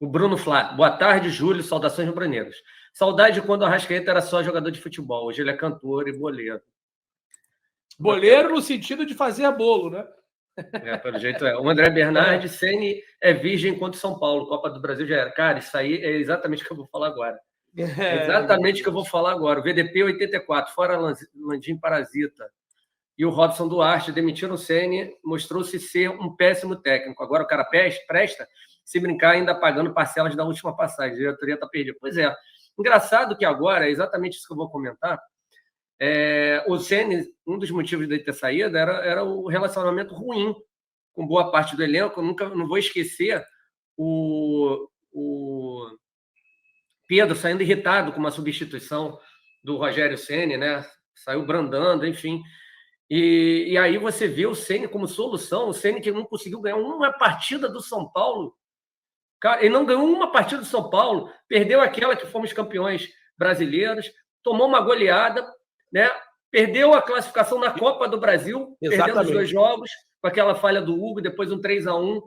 O Bruno Flá. Boa tarde, Júlio. Saudações rubro-negras. Saudade de quando o Arrascaeta era só jogador de futebol. Hoje ele é cantor e boleiro. Boleiro no sentido de fazer bolo, né? Pelo jeito é. O André Bernardi, Ceni é virgem contra o São Paulo. Copa do Brasil já era. Cara, isso aí é exatamente o que eu vou falar agora. Exatamente o que eu vou falar agora. O VDP 84, fora Landim Parasita. E o Robson Duarte demitiram o Ceni, mostrou-se ser um péssimo técnico. Agora o cara presta, se brincar, ainda pagando parcelas da última passagem. A diretoria está perdida. Pois é. Engraçado que agora, é exatamente isso que eu vou comentar, o Ceni, um dos motivos dele ter saído era o relacionamento ruim com boa parte do elenco. Eu não vou esquecer o Pedro saindo irritado com uma substituição do Rogério Ceni, né? Saiu brandando, enfim. E aí você vê o Ceni como solução, o Ceni que não conseguiu ganhar uma partida do São Paulo. Cara, ele não ganhou uma partida do São Paulo, perdeu aquela que fomos campeões brasileiros, tomou uma goleada, né? Perdeu a classificação na Copa do Brasil, perdendo os 2 jogos, com aquela falha do Hugo, depois um 3-1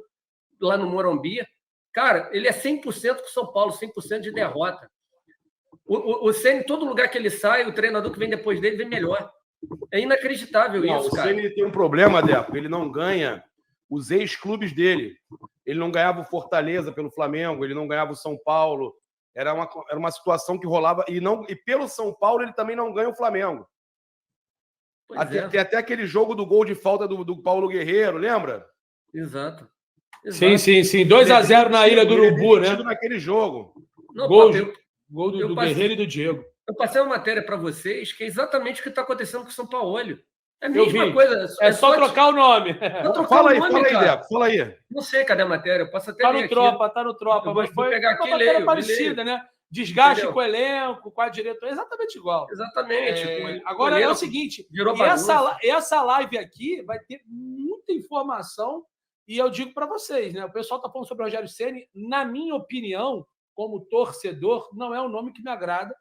lá no Morumbi. Cara, ele é 100% com o São Paulo, 100% de derrota. O Ceni, todo lugar que ele sai, o treinador que vem depois dele vem melhor. É inacreditável isso, cara. O Ceni tem um problema, Deco. Ele não ganha os ex-clubes dele. Ele não ganhava o Fortaleza pelo Flamengo, ele não ganhava o São Paulo. Era uma situação que rolava. E pelo São Paulo, ele também não ganha o Flamengo. Tem até aquele jogo do gol de falta do Paulo Guerreiro, lembra? Exato. Sim. 2-0 na Ilha do Urubu, né? Naquele jogo. Gol do Guerreiro e do Diego. Eu passei uma matéria para vocês que é exatamente o que está acontecendo com o São Paulo. É a mesma coisa. É só trocar o nome. Fala aí, Deco. Fala aí. Não sei cadê a matéria. Eu posso até tá ler no aqui. Tá no Tropa. Mas vou foi pegar aqui, uma matéria leio, parecida, né? Desgaste com o elenco, com a diretoria. Exatamente igual. Exatamente. Agora é o seguinte. Essa live aqui vai ter muita informação e eu digo para vocês, né? O pessoal está falando sobre o Rogério Ceni. Na minha opinião, como torcedor, não é um nome que me agrada,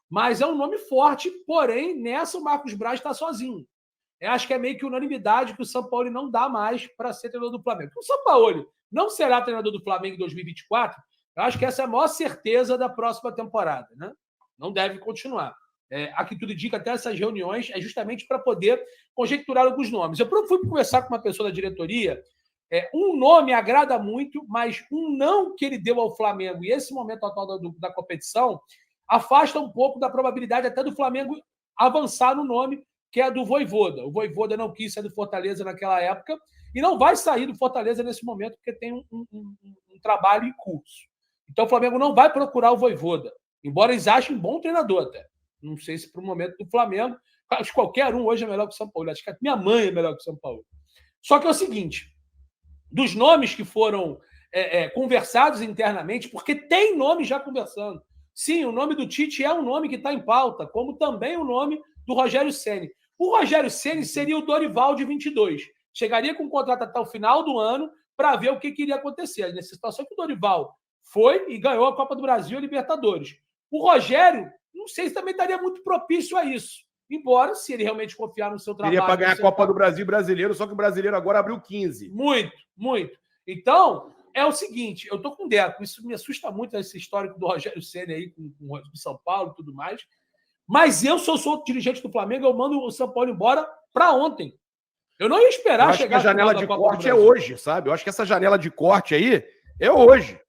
mas é um nome forte, porém, nessa o Marcos Braz está sozinho. Eu acho que é meio que unanimidade que o São Paulo não dá mais para ser treinador do Flamengo. O São Paulo não será treinador do Flamengo em 2024, eu acho que essa é a maior certeza da próxima temporada, né? Não deve continuar. Aqui tudo indica, até essas reuniões, é justamente para poder conjecturar alguns nomes. Eu fui conversar com uma pessoa da diretoria, um nome agrada muito, mas um não que ele deu ao Flamengo e esse momento atual da competição afasta um pouco da probabilidade até do Flamengo avançar no nome, que é a do Vojvoda. O Vojvoda não quis sair do Fortaleza naquela época e não vai sair do Fortaleza nesse momento porque tem um trabalho em curso. Então o Flamengo não vai procurar o Vojvoda, embora eles achem um bom treinador até. Não sei se para o momento do Flamengo, acho que qualquer um hoje é melhor que o São Paulo. Acho que a minha mãe é melhor que o São Paulo. Só que é o seguinte, dos nomes que foram conversados internamente, porque tem nome já conversando. Sim, o nome do Tite é um nome que está em pauta, como também o nome do Rogério Ceni. O Rogério Ceni seria o Dorival de 22. Chegaria com um contrato até o final do ano para ver o que iria acontecer. Nessa situação que o Dorival foi e ganhou a Copa do Brasil e a Libertadores. O Rogério, não sei se também estaria muito propício a isso. Embora, se ele realmente confiar no seu trabalho... Seria para ganhar a Copa do Brasil brasileiro, só que o brasileiro agora abriu 15. Muito. Então, é o seguinte, eu estou com o Deco, isso me assusta muito, esse histórico do Rogério Ceni aí com o São Paulo e tudo mais, mas eu sou dirigente do Flamengo, eu mando o São Paulo embora para ontem. Eu não ia esperar chegar... a janela de corte é hoje, sabe? Eu acho que essa janela de corte aí é hoje.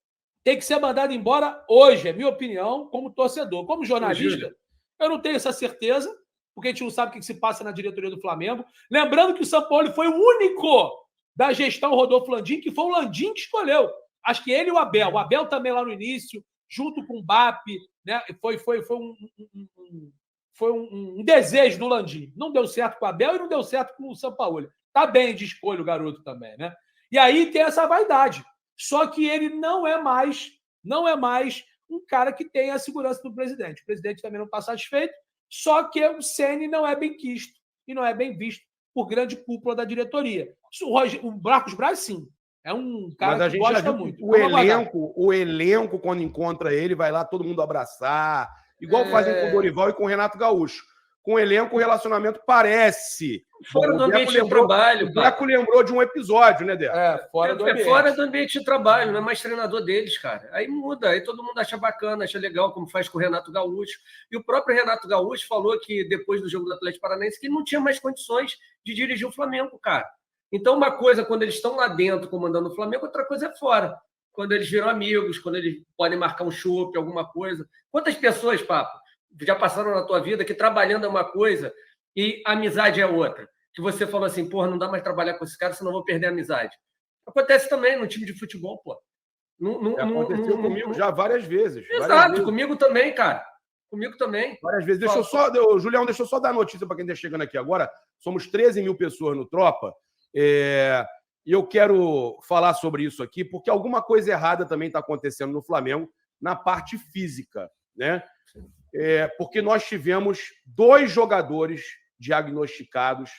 Tem que ser mandado embora hoje, é minha opinião, como torcedor. Como jornalista, eu não tenho essa certeza, porque a gente não sabe o que se passa na diretoria do Flamengo. Lembrando que o São Paulo foi o único da gestão Rodolfo Landim, que foi o Landim que escolheu. Acho que ele e o Abel. O Abel também lá no início, junto com o BAP, né? Foi um desejo do Landim. Não deu certo com o Abel e não deu certo com o São Paulo. Tá bem de escolha o garoto também, né? E aí tem essa vaidade. Só que ele não é mais um cara que tem a segurança do presidente. O presidente também não está satisfeito, só que o Ceni não é bem quisto e não é bem visto por grande cúpula da diretoria. O Marcos Braz, sim. É um cara que gosta muito. O elenco, quando encontra ele, vai lá todo mundo abraçar. Igual fazem com o Dorival e com o Renato Gaúcho. com o elenco, o relacionamento parece. Fora do ambiente de trabalho. O Deco lembrou de um episódio, né, Deco? Fora do ambiente. Fora do ambiente de trabalho, não é mais treinador deles, cara. Aí muda, aí todo mundo acha bacana, acha legal, como faz com o Renato Gaúcho. E o próprio Renato Gaúcho falou que depois do jogo do Atlético Paranaense que ele não tinha mais condições de dirigir o Flamengo, cara. Então, uma coisa, quando eles estão lá dentro comandando o Flamengo, outra coisa é fora. Quando eles viram amigos, quando eles podem marcar um chopp, alguma coisa. Quantas pessoas, Papo, já passaram na tua vida que trabalhando é uma coisa e amizade é outra? Que você falou assim, porra, não dá mais trabalhar com esse cara, senão eu vou perder a amizade. Acontece também no time de futebol, pô. Aconteceu comigo já várias vezes. Exato, comigo também, cara. Comigo também. Várias vezes. Julião, deixa eu só dar notícia para quem está chegando aqui agora. Somos 13 mil pessoas no Tropa. E eu quero falar sobre isso aqui, porque alguma coisa errada também está acontecendo no Flamengo na parte física, né? Porque nós tivemos 2 jogadores diagnosticados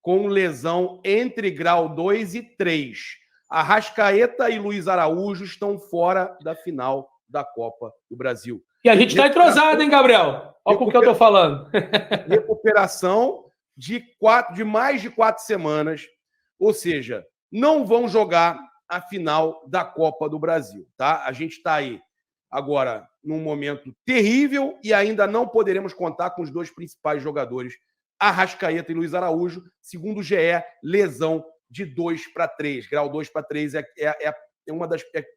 com lesão entre grau 2 e 3. Arrascaeta e Luiz Araújo estão fora da final da Copa do Brasil. E a gente está entrosado, hein, Gabriel? Olha com o que eu estou falando. Recuperação de mais de 4 semanas. Ou seja, não vão jogar a final da Copa do Brasil, tá? A gente está aí agora num momento terrível e ainda não poderemos contar com os 2 principais jogadores, Arrascaeta e Luiz Araújo. Segundo o GE, lesão de 2 para 3. Grau 2 para 3 é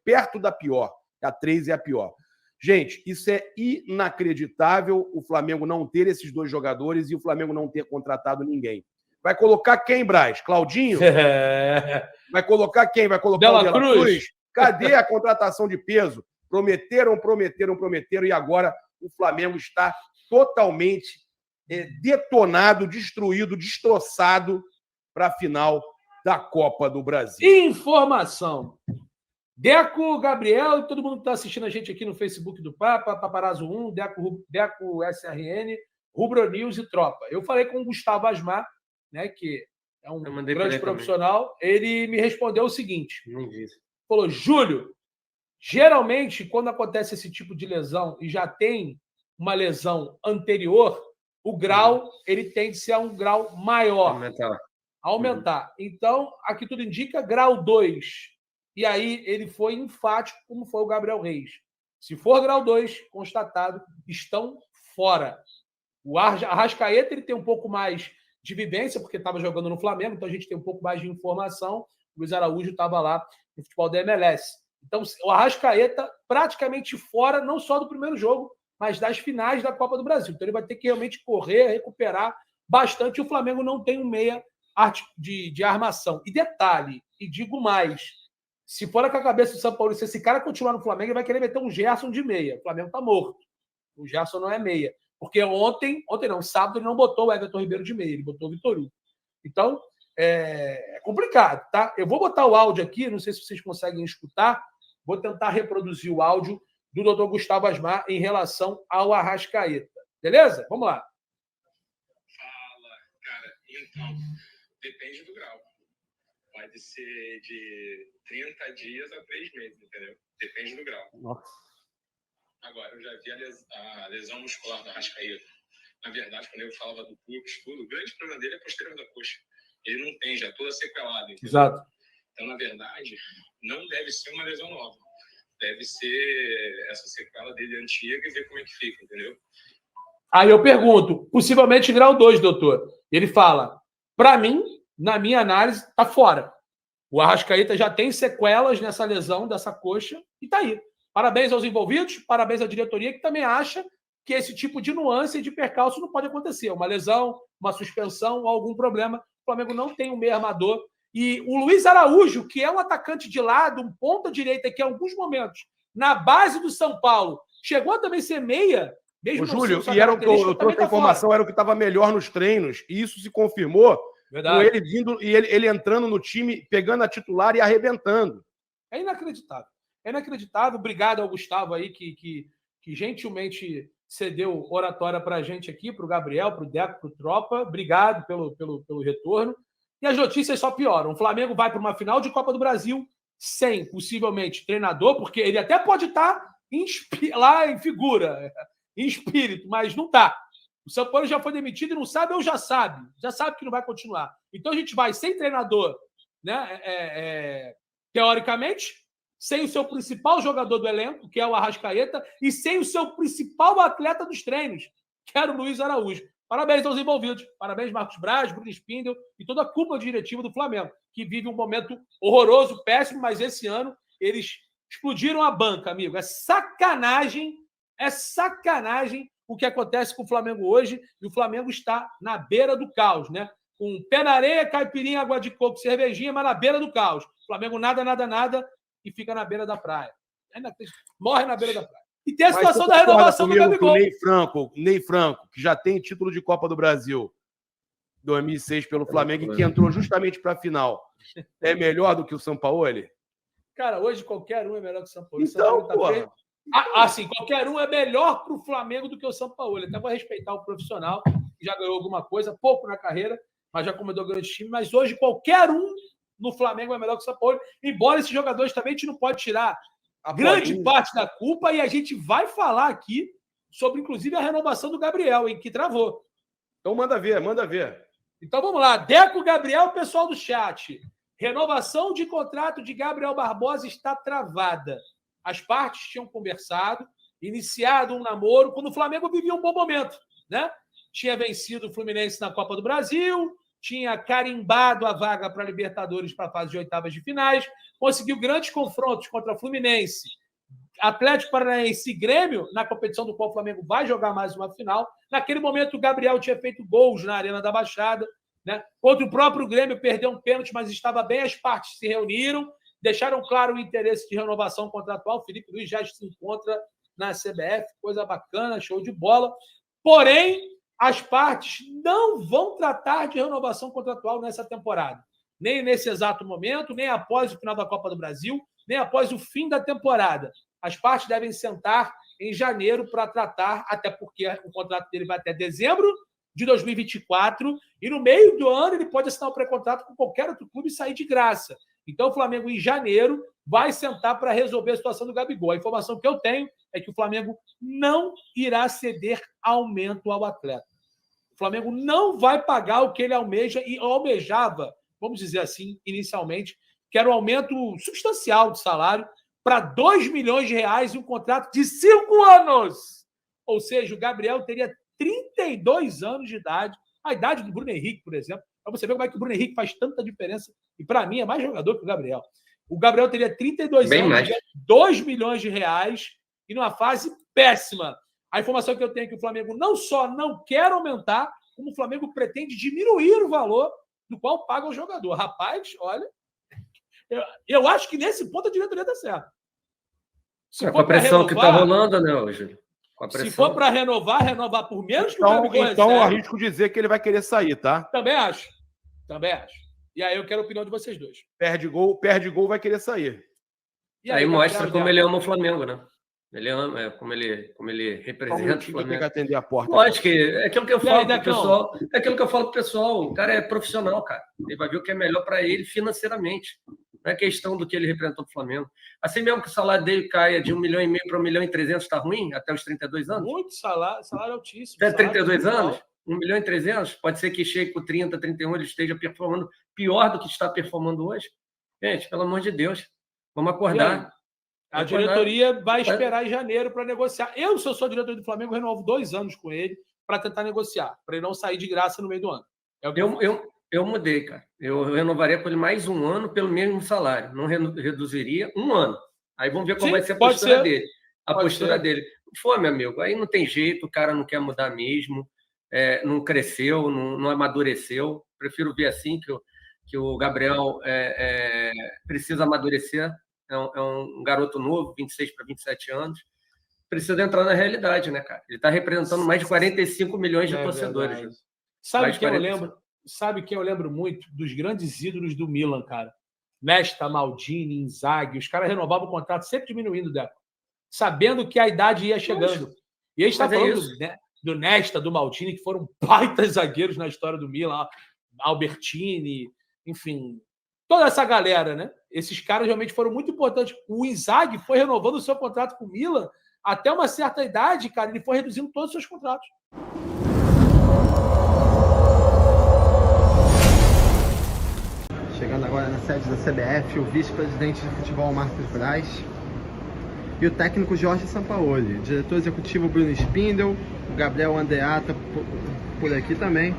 perto da pior. A 3 é a pior. Gente, isso é inacreditável, o Flamengo não ter esses 2 jogadores e o Flamengo não ter contratado ninguém. Vai colocar quem, Braz? Claudinho? Vai colocar quem? Vai colocar Dela o Dela Cruz? Cadê a contratação de peso? Prometeram e agora o Flamengo está totalmente detonado, destruído, destroçado para a final da Copa do Brasil. Informação. Deco, Gabriel, todo mundo que está assistindo a gente aqui no Facebook do Papa, Paparazzo 1, Deco SRN, Rubro News e Tropa. Eu falei com o Gustavo Asmar, né, que é um grande profissional. Também. Ele me respondeu o seguinte. Falou, Júlio, geralmente, quando acontece esse tipo de lesão e já tem uma lesão anterior, o grau ele tende a ser um grau maior. Aumentar. Então, aqui tudo indica grau 2. E aí ele foi enfático, como foi o Gabriel Reis. Se for grau 2, constatado, estão fora. O Arrascaeta ele tem um pouco mais de vivência, porque estava jogando no Flamengo, então a gente tem um pouco mais de informação. O Luiz Araújo estava lá no futebol da MLS. Então, o Arrascaeta praticamente fora, não só do primeiro jogo, mas das finais da Copa do Brasil. Então, ele vai ter que realmente correr, recuperar bastante. E o Flamengo não tem um meia de armação. E detalhe, e digo mais, se for com a cabeça do São Paulo, se esse cara continuar no Flamengo, ele vai querer meter um Gerson de meia. O Flamengo está morto. O Gerson não é meia. Porque sábado, ele não botou o Everton Ribeiro de meia, ele botou o Vitor Hugo. Então, é complicado, tá? Eu vou botar o áudio aqui, não sei se vocês conseguem escutar, vou tentar reproduzir o áudio do Dr. Gustavo Asmar em relação ao Arrascaeta. Beleza? Vamos lá. Fala, cara. Então, depende do grau. Pode ser de 30 dias a 3 meses, entendeu? Depende do grau. Nossa. Agora, eu já vi a lesão muscular do Arrascaeta. Na verdade, quando eu falava do pubis, tudo, o grande problema dele é posterior da coxa. Ele não tem, já toda sequelada. Entendeu? Exato. Então, na verdade, não deve ser uma lesão nova. Deve ser essa sequela dele antiga e ver como é que fica, entendeu? Aí eu pergunto, possivelmente grau 2, doutor. Ele fala, para mim, na minha análise, tá fora. O Arrascaeta já tem sequelas nessa lesão dessa coxa e tá aí. Parabéns aos envolvidos, parabéns à diretoria que também acha que esse tipo de nuance e de percalço não pode acontecer. Uma lesão, uma suspensão ou algum problema. O Flamengo não tem um meio armador. E o Luiz Araújo, que é um atacante de lado, um ponta-direita, que em alguns momentos, na base do São Paulo, chegou a também ser meia. Mesmo Júlio, e era o que eu trouxe a informação, era o que estava melhor nos treinos. E isso se confirmou com ele vindo e ele entrando no time, pegando a titular e arrebentando. É inacreditável. É inacreditável. Obrigado ao Gustavo aí, que gentilmente cedeu oratória para a gente aqui, para o Gabriel, para o Deco, para o Tropa. Obrigado pelo retorno. E as notícias só pioram. O Flamengo vai para uma final de Copa do Brasil sem, possivelmente, treinador, porque ele até pode estar lá em figura, em espírito, mas não está. O Sampaoli já foi demitido e não sabe ou já sabe que não vai continuar. Então a gente vai sem treinador, né? Teoricamente, sem o seu principal jogador do elenco, que é o Arrascaeta, e sem o seu principal atleta dos treinos, que era o Luiz Araújo. Parabéns aos envolvidos. Parabéns, Marcos Braz, Bruno Spindel e toda a cúpula diretiva do Flamengo, que vive um momento horroroso, péssimo, mas esse ano eles explodiram a banca, amigo. É sacanagem o que acontece com o Flamengo hoje, e o Flamengo está na beira do caos, né? Com pé na areia, caipirinha, água de coco, cervejinha, mas na beira do caos. O Flamengo nada e fica na beira da praia. Morre na beira da praia. E tem a situação da renovação do Gabigol. Ney Franco, que já tem título de Copa do Brasil 2006 pelo Flamengo e que entrou justamente para a final, é melhor do que o Sampaoli? Cara, hoje qualquer um é melhor que o Sampaoli. Então, porra. Assim, qualquer um é melhor para o Flamengo do que o Sampaoli. Até vou respeitar o profissional, que já ganhou alguma coisa, pouco na carreira, mas já comandou grande time. Mas hoje qualquer um no Flamengo é melhor que o Sampaoli. Embora esses jogadores também a gente não pode tirar grande parte da culpa, e a gente vai falar aqui sobre, inclusive, a renovação do Gabriel, em que travou. Então manda ver. Então vamos lá. Deco Gabriel, pessoal do chat. Renovação de contrato de Gabriel Barbosa está travada. As partes tinham conversado, iniciado um namoro, quando o Flamengo vivia um bom momento, né? Tinha vencido o Fluminense na Copa do Brasil, tinha carimbado a vaga para a Libertadores para a fase de oitavas de finais, conseguiu grandes confrontos contra Fluminense, Atlético Paranaense e Grêmio, na competição do qual o Flamengo vai jogar mais uma final. Naquele momento, o Gabriel tinha feito gols na Arena da Baixada, né? Contra o próprio Grêmio, perdeu um pênalti, mas estava bem, as partes se reuniram, deixaram claro o interesse de renovação contratual. O Felipe Luiz já se encontra na CBF, coisa bacana, show de bola. Porém, as partes não vão tratar de renovação contratual nessa temporada. Nem nesse exato momento, nem após o final da Copa do Brasil, nem após o fim da temporada. As partes devem sentar em janeiro para tratar, até porque o contrato dele vai até dezembro de 2024, e no meio do ano ele pode assinar um pré-contrato com qualquer outro clube e sair de graça. Então o Flamengo, em janeiro, vai sentar para resolver a situação do Gabigol. A informação que eu tenho é que o Flamengo não irá ceder aumento ao atleta. O Flamengo não vai pagar o que ele almeja e almejava, vamos dizer assim, inicialmente, que era um aumento substancial de salário para R$2 milhões e um contrato de 5 anos. Ou seja, o Gabriel teria 32 anos de idade, a idade do Bruno Henrique, por exemplo, para você ver como é que o Bruno Henrique faz tanta diferença, e para mim é mais jogador que o Gabriel. O Gabriel teria 32 bem anos, mais. R$2 milhões e numa fase péssima. A informação que eu tenho é que o Flamengo não só não quer aumentar, como o Flamengo pretende diminuir o valor do qual paga o jogador. Rapaz, olha, eu acho que nesse ponto a diretoria está certa. Com a pressão que está rolando, né, hoje? Se for para renovar por menos que o Gabigol então recebe. arrisco dizer que ele vai querer sair, tá? Também acho. E aí eu quero a opinião de vocês dois. Perde gol, vai querer sair. E aí mostra como ele ama o Flamengo, né? Ele ama, como ele representa o Flamengo. Tem que atender a porta. Lógico que é aquilo que eu falo pro pessoal. É aquilo que eu falo pro pessoal. O cara é profissional, cara. Ele vai ver o que é melhor para ele financeiramente. Não é questão do que ele representou pro Flamengo. Assim mesmo que o salário dele caia de 1,5 milhão para 1,3 milhão, está ruim até os 32 anos? Muito salário altíssimo. Até 32 anos? 1,3 milhão? Pode ser que chegue com 30, 31, ele esteja performando pior do que está performando hoje. Gente, pelo amor de Deus, vamos acordar. A diretoria vai esperar em janeiro para negociar. Se eu sou diretor do Flamengo, eu renovo 2 anos com ele para tentar negociar, para ele não sair de graça no meio do ano. Eu mudei, cara. Eu renovaria com ele mais 1 ano pelo mesmo salário. Não reduziria 1 ano. Aí vamos ver como vai ser a postura dele. A postura dele. Foi, meu amigo. Aí não tem jeito, o cara não quer mudar mesmo. Não cresceu, não amadureceu. Prefiro ver assim que o Gabriel precisa amadurecer. É um garoto novo, 26 para 27 anos. Precisa entrar na realidade, né, cara? Ele está representando mais de 45 milhões de torcedores. Né? Sabe que eu lembro muito dos grandes ídolos do Milan, cara? Nesta, Maldini, Inzaghi. Os caras renovavam o contrato sempre diminuindo, Deco, sabendo que a idade ia chegando. E a gente está falando do Nesta, do Maldini, que foram baitas zagueiros na história do Milan. Albertini, enfim... Toda essa galera, né? Esses caras realmente foram muito importantes. O Inzaghi foi renovando o seu contrato com o Milan até uma certa idade, cara. Ele foi reduzindo todos os seus contratos. agora na sede da CBF, o vice-presidente de futebol Marcos Braz e o técnico Jorge Sampaoli, o diretor executivo Bruno Spindel, o Gabriel Andreata por aqui também,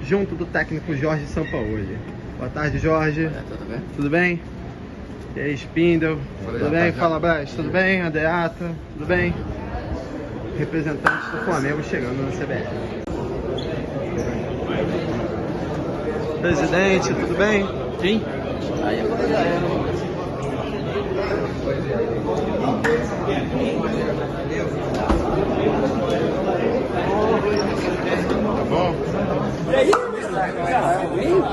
junto do técnico Jorge Sampaoli. Boa tarde, Jorge. Tudo bem? Tudo bem? E aí, Spindel? Tudo bem? Fala, Braz. Tudo bem? Andreata? Tudo bem? Representantes do Flamengo chegando na CBF. Presidente, tudo bem? Sim. Aí agora já é. Tá bom? E aí?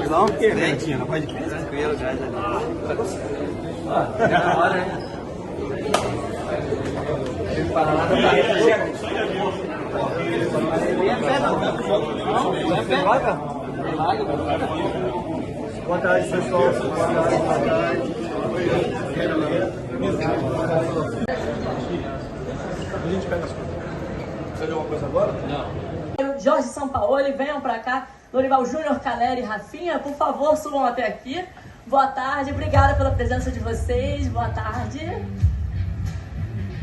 Não, porque vem, não pode crer, tranquilo, já. É na hora, né? Boa tarde, pessoal. Boa tarde. A gente pega as coisas. Precisa de alguma coisa agora? Não. Jorge Sampaoli, venham para cá. Dorival Júnior, Caleri e Rafinha, por favor, subam até aqui. Boa tarde, obrigada pela presença de vocês. Boa tarde.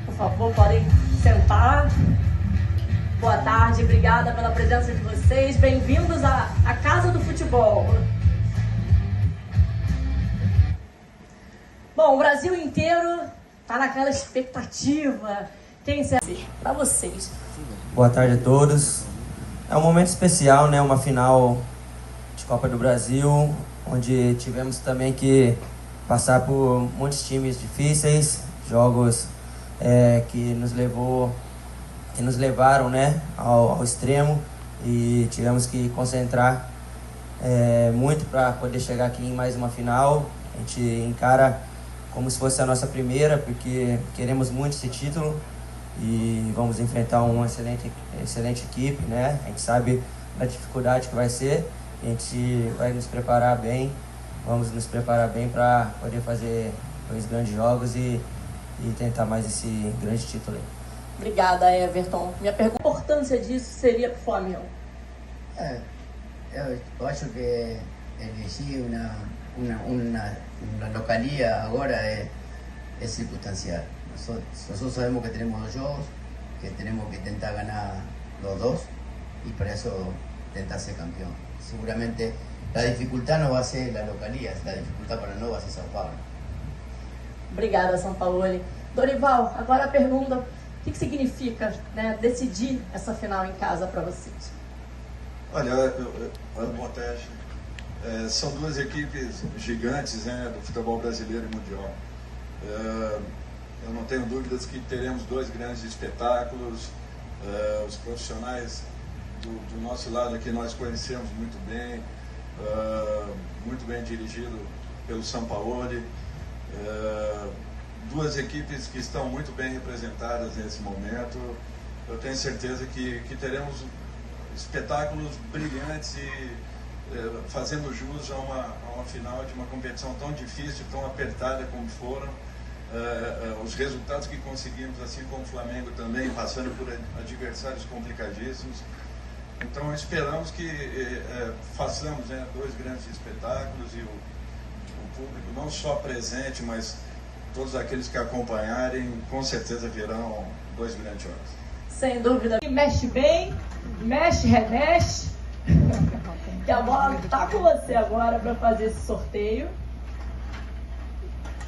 Por favor, podem sentar. Boa tarde, obrigada pela presença de vocês. Bem-vindos à Casa do Futebol. Bom, o Brasil inteiro tá naquela expectativa. Quem será para vocês? Boa tarde a todos. É um momento especial, né? Uma final de Copa do Brasil, onde tivemos também que passar por muitos times difíceis, jogos que nos levaram, né, ao extremo, e tivemos que concentrar muito para poder chegar aqui em mais uma final. A gente encara como se fosse a nossa primeira, porque queremos muito esse título e vamos enfrentar uma excelente equipe, né? A gente sabe da dificuldade que vai ser, a gente vai nos preparar bem, vamos nos preparar bem para poder fazer 2 grandes jogos e tentar mais esse grande título aí. Obrigada, Everton. Minha pergunta, a importância disso seria para o Flamengo? Eu acho que elegir uma localía agora é circunstancial. Nosotros sabemos que tenemos 2 jogos, que tenemos que tentar ganar los 2 y para eso tentar ser campeón. Seguramente la dificultad no va a ser la localía, la dificultad para nós vai ser São Paulo. Obrigada, Sampaoli. Dorival, agora a pergunta, o que significa, né, decidir essa final em casa para vocês? Olha, boa tarde. São 2 equipes gigantes, né, do futebol brasileiro e mundial. Eu não tenho dúvidas que teremos 2 grandes espetáculos. Os profissionais do nosso lado aqui nós conhecemos muito bem dirigido pelo Sampaoli. 2 equipes que estão muito bem representadas nesse momento. Eu tenho certeza que teremos espetáculos brilhantes e fazendo jus a uma final de uma competição tão difícil, tão apertada como foram. Os resultados que conseguimos, assim como o Flamengo também, passando por adversários complicadíssimos. Então esperamos que façamos, né, 2 grandes espetáculos e o público não só presente, mas todos aqueles que acompanharem, com certeza virão 2 grandes jogos. Sem dúvida. Mexe bem, mexe, remexe. Que a bola está com você agora para fazer esse sorteio.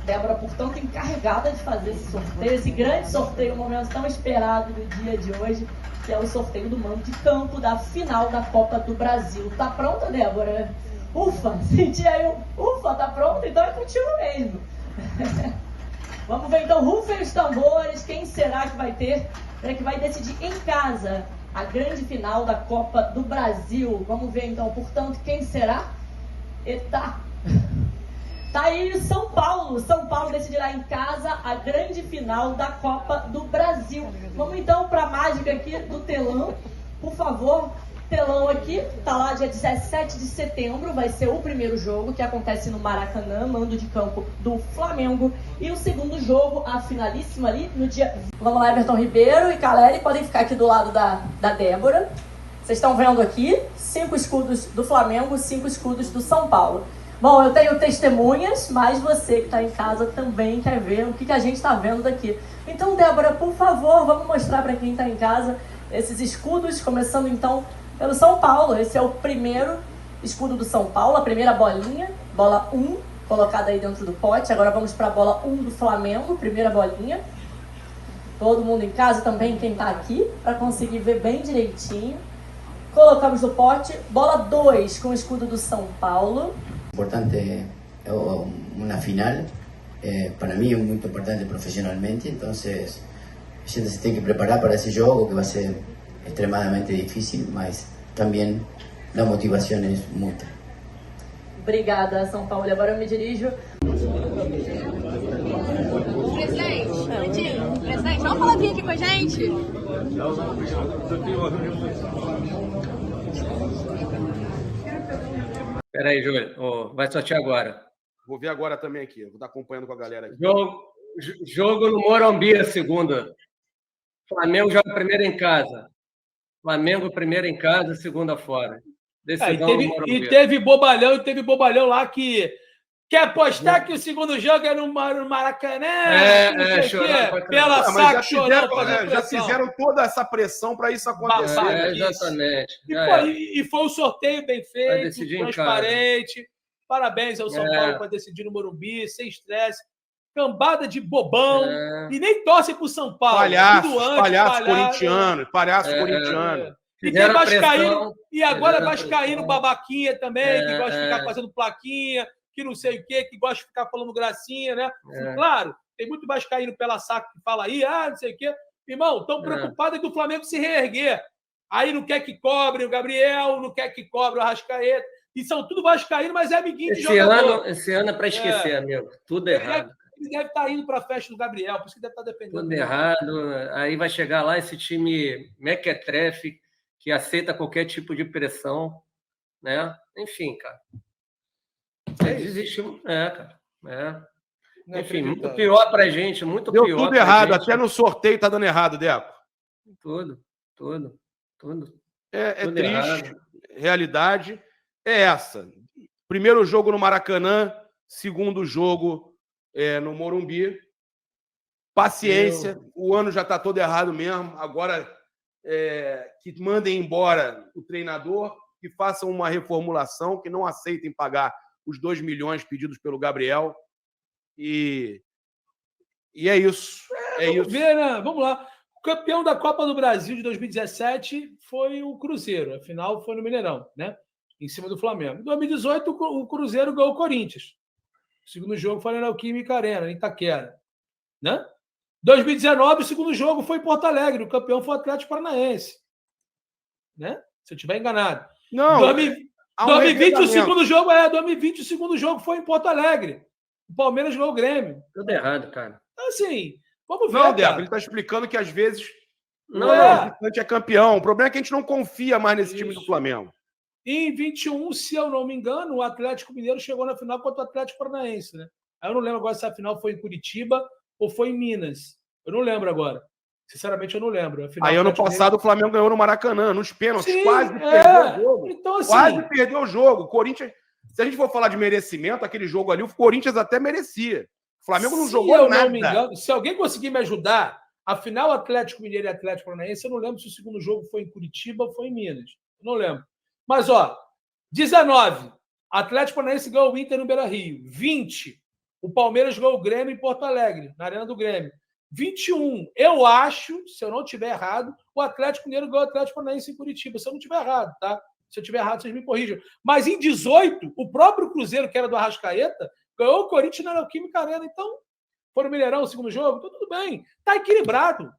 Débora, portanto, encarregada de fazer esse sorteio, esse grande sorteio, um momento tão esperado do dia de hoje, que é o sorteio do mando de campo da final da Copa do Brasil. Tá pronta, Débora? Ufa, senti aí ufa, tá pronta? Então é contigo mesmo. Vamos ver então, rufem os tambores, quem será que vai ter, que vai decidir em casa a grande final da Copa do Brasil. Vamos ver então, portanto, quem será? Eita! Tá aí São Paulo. São Paulo decidirá em casa a grande final da Copa do Brasil. Vamos então para a mágica aqui do telão. Por favor, telão aqui. Tá lá dia 17 de setembro. Vai ser o primeiro jogo que acontece no Maracanã, mando de campo do Flamengo. E o segundo jogo, a finalíssima ali, no dia... Vamos lá, Everton Ribeiro e Caleri. Podem ficar aqui do lado da Débora. Vocês estão vendo aqui 5 escudos do Flamengo, 5 escudos do São Paulo. Bom, eu tenho testemunhas, mas você que está em casa também quer ver o que a gente está vendo daqui. Então, Débora, por favor, vamos mostrar para quem está em casa esses escudos, começando então pelo São Paulo. Esse é o primeiro escudo do São Paulo, a primeira bolinha, bola 1, colocada aí dentro do pote. Agora vamos para a bola 1 do Flamengo, primeira bolinha. Todo mundo em casa também, quem está aqui, para conseguir ver bem direitinho. Colocamos no pote, bola 2 com o escudo do São Paulo. Importante una final, para mí es muy importante profesionalmente, entonces a gente se tem que preparar para esse jogo que vai ser extremadamente difícil, mas também a motivação é muita. Obrigada, São Paulo. Agora eu me dirijo. Presidente, dá uma palavrinha aqui com a gente. Espera aí, Júlio. Vai sortear agora. Vou ver agora também aqui. Vou estar acompanhando com a galera aqui. Jogo no Morumbi, a segunda. Flamengo joga primeiro em casa. Flamengo primeiro em casa, segunda fora. E teve bobalhão lá que quer apostar que o segundo jogo é no Maracanã. Pela saco chorando. Já fizeram toda essa pressão para isso acontecer. Exatamente. E foi um sorteio bem feito, transparente. Parabéns ao São Paulo para decidir no Morumbi, sem estresse. Cambada de bobão. E nem torce pro São Paulo. Palhaço corintiano. E tem vascaíno, e agora vascaíno babaquinha também, que gosta de ficar fazendo plaquinha, que não sei o quê, que gosta de ficar falando gracinha, né? Claro, tem muito vascaíno pela saco que fala aí, não sei o quê. Irmão, estão preocupados do Flamengo se reerguer. Aí não quer que cobre o Gabriel, não quer que cobre o Arrascaeta. E são tudo vascaíno, mas é amiguinho de jogador. Esse ano é para esquecer, amigo. Tudo errado. Ele deve estar indo para a festa do Gabriel, por isso que deve estar defendendo. Tudo errado. Aí vai chegar lá esse time mequetrefe, que aceita qualquer tipo de pressão, né? Enfim, cara. Desistiu, cara. Enfim, muito pior pra gente, muito pior. Deu tudo errado, até no sorteio tá dando errado, Deco. Tudo. É triste. Errado. Realidade é essa. Primeiro jogo no Maracanã, segundo jogo no Morumbi. Paciência, o ano já tá todo errado mesmo. Agora que mandem embora o treinador, que façam uma reformulação, que não aceitem pagar os 2 milhões pedidos pelo Gabriel. E é isso. Vamos ver, né? Vamos lá. O campeão da Copa do Brasil de 2017 foi o Cruzeiro. A final foi no Mineirão, né? Em cima do Flamengo. Em 2018, o Cruzeiro ganhou o Corinthians. O segundo jogo foi na Neoquímica Arena, em Itaquera. Né? 2019, o segundo jogo foi em Porto Alegre. O campeão foi o Atlético Paranaense. Né? Se eu estiver enganado. Não. 2020, o segundo jogo foi em Porto Alegre. O Palmeiras ganhou o Grêmio. Tudo errado, cara. Assim, vamos ver. Não, Débora, ele está explicando que às vezes o visitante é campeão. O problema é que a gente não confia mais nesse time do Flamengo. E em 21, se eu não me engano, o Atlético Mineiro chegou na final contra o Atlético Paranaense, né? Aí eu não lembro agora se a final foi em Curitiba ou foi em Minas. Eu não lembro agora. Sinceramente, eu não lembro. Aí, ano passado, o Flamengo ganhou no Maracanã, nos pênaltis. Quase perdeu o jogo. Então, assim, quase perdeu o jogo. O Corinthians, se a gente for falar de merecimento, aquele jogo ali, o Corinthians até merecia. O Flamengo não jogou nada. Não me engano, se alguém conseguir me ajudar, a final Atlético Mineiro e Atlético Paranaense, eu não lembro se o segundo jogo foi em Curitiba ou foi em Minas. Eu não lembro. Mas, 19, Atlético Paranaense ganhou o Inter no Beira-Rio. 20, o Palmeiras ganhou o Grêmio em Porto Alegre, na Arena do Grêmio. 21, eu acho, se eu não estiver errado, o Atlético Mineiro ganhou o Atlético Paranaense em Curitiba. Se eu não estiver errado, tá? Se eu estiver errado, vocês me corrijam. Mas em 18, o próprio Cruzeiro, que era do Arrascaeta, ganhou o Corinthians na Neoquímica Arena. Então, foi no Mineirão o segundo jogo? Então, tudo bem. Tá equilibrado.